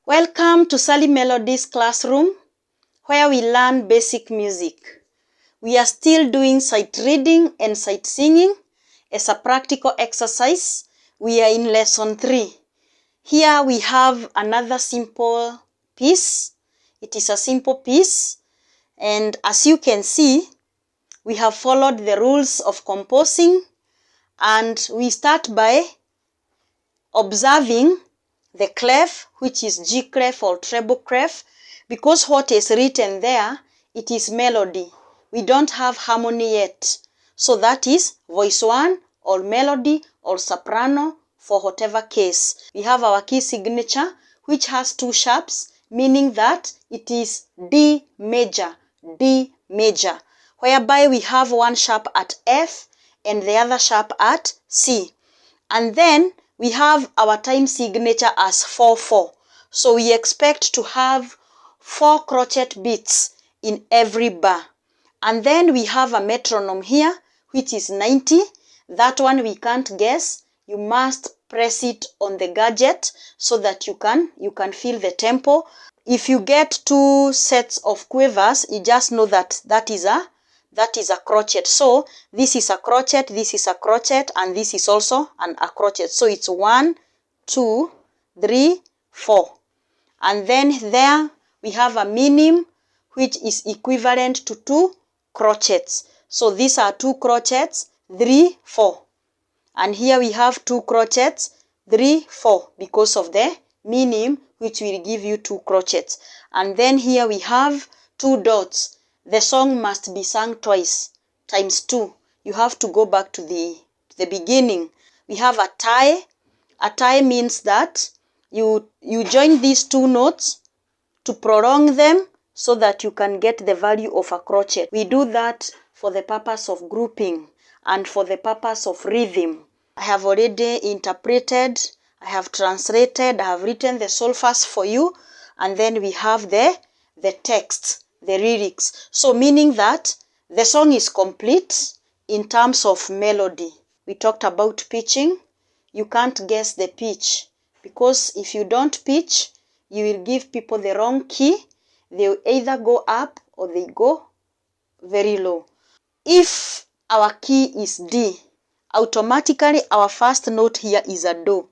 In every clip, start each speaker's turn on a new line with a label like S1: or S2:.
S1: Welcome to Sally Melodies classroom, where we learn basic music. We are still doing sight reading and sight singing as a practical exercise. We are in lesson 3. Here we have another simple piece. It is a simple piece, and as you can see, we have followed the rules of composing, and we start by observing the clef, which is G clef or treble clef, because what is written there, it is melody. We don't have harmony yet. So that is voice 1 or melody or soprano for whatever case. We have our key signature, which has 2 sharps, meaning that it is D major, whereby we have 1 sharp at F and the other sharp at C. And then we have our time signature as 4/4. So we expect to have 4 crochet beats in every bar. And then we have a metronome here, which is 90. That one we can't guess. You must press it on the gadget so that you can feel the tempo. If you get 2 sets of quavers, you just know that that is a crochet. So this is a crochet, this is a crochet, and this is also a crochet. So it's 1, 2, 3, 4. And then there we have a minim, which is equivalent to 2 crochets. So these are 2 crochets, 3, 4. And here we have 2 crochets, 3, 4, because of the minim, which will give you 2 crochets. And then here we have 2 dots. The song must be sung twice, times 2. You have to go back to the beginning. We have a tie. A tie means that you join these 2 notes to prolong them so that you can get the value of a crochet. We do that for the purpose of grouping and for the purpose of rhythm. I have already interpreted, I have translated, I have written the solfas for you, and then we have the text, the lyrics. So meaning that the song is complete in terms of melody. We talked about pitching. You can't guess the pitch, because if you don't pitch, you will give people the wrong key. They will either go up or they go very low. If our key is D, automatically our first note here is a Do,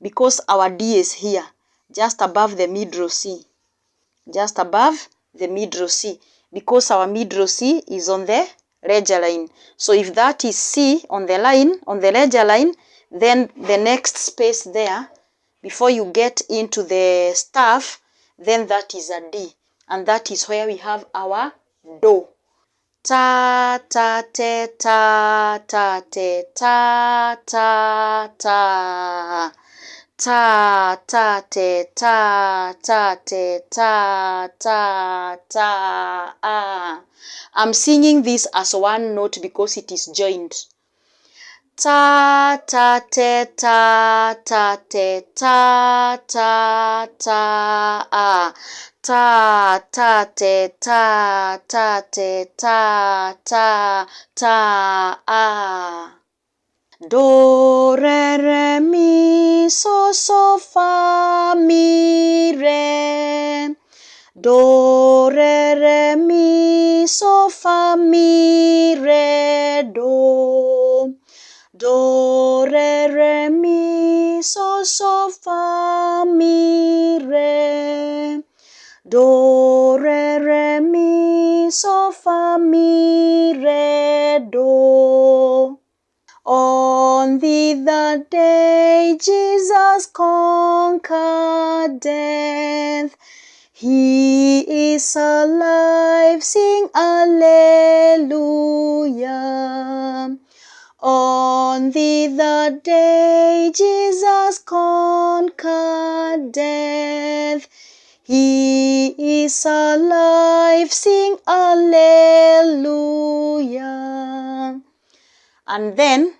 S1: because our D is here, just above the mid-row C. Just above the mid-row C, because our mid-row C is on the ledger line. So if that is C on the line, on the ledger line, then the next space there, before you get into the staff, then that is a D. And that is where we have our Do. Ta, ta, te, ta, ta, te, ta, ta, ta. Ta, ta, te, ta, ta, te, ta, ta, ta, ah. I'm singing this as 1 note because it is joined. Ta, ta, te, ta, ta, te, ta, ta, ta, ah. Ta, ta, te, ta, ta, te, ta, ta, ta, ah. Do, re, re, mi, so, fa, mi, re. Do, re, mi, so, fa, mi, re, do. Do, re, mi, so, fa, mi, re. Do, re, mi, so, fa, mi, re, do. On the third day Jesus conquered death. He is alive, sing Alleluia. On the third day Jesus conquered death. He is alive, sing Alleluia. And then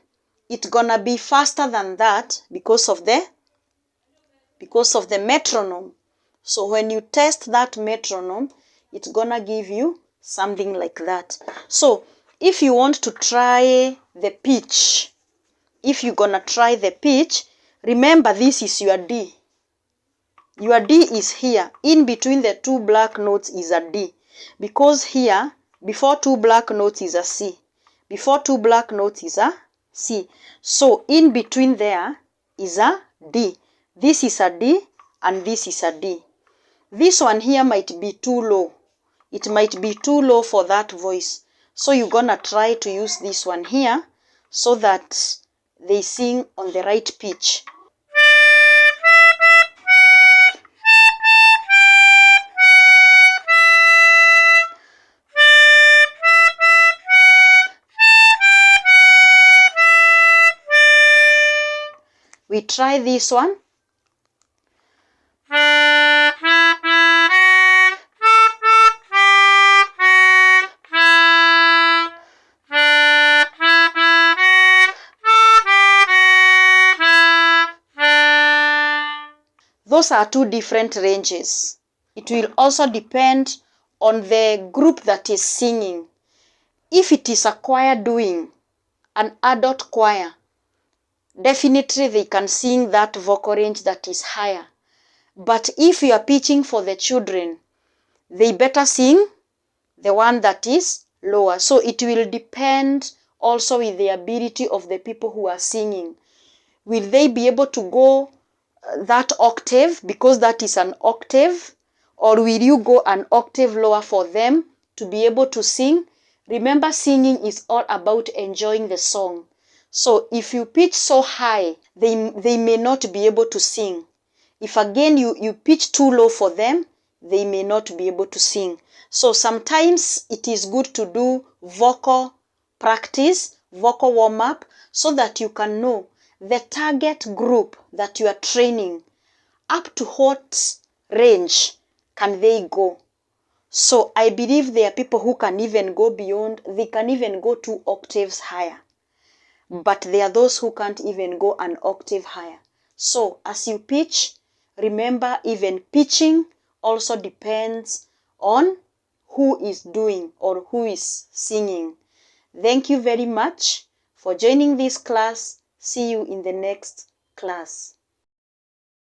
S1: it's gonna be faster than that because of the metronome. So when you test that metronome, it's gonna give you something like that. So if you want to try the pitch, if you're gonna try the pitch, remember this is your D. Your D is here. In between the two black notes is a D. Because here, before two black notes is a C. Before two black notes is a C. So in between there is a D. This is a D and this is a D. This one here might be too low. It might be too low for that voice. So you're gonna try to use this one here so that they sing on the right pitch. We try this one. Those are two different ranges. It will also depend on the group that is singing. If it is a choir doing, an adult choir, definitely they can sing that vocal range that is higher. But if you are pitching for the children, they better sing the one that is lower. So it will depend also with the ability of the people who are singing. Will they be able to go that octave because that is an octave, or will you go an octave lower for them to be able to sing? Remember, singing is all about enjoying the song. So if you pitch so high, they may not be able to sing. If again you pitch too low for them, they may not be able to sing. So sometimes it is good to do vocal practice, vocal warm-up, so that you can know the target group that you are training, up to what range can they go. So I believe there are people who can even go beyond, they can even go 2 octaves higher. But there are those who can't even go an octave higher. So as you pitch, remember, even pitching also depends on who is doing or who is singing. Thank you very much for joining this class. See you in the next class.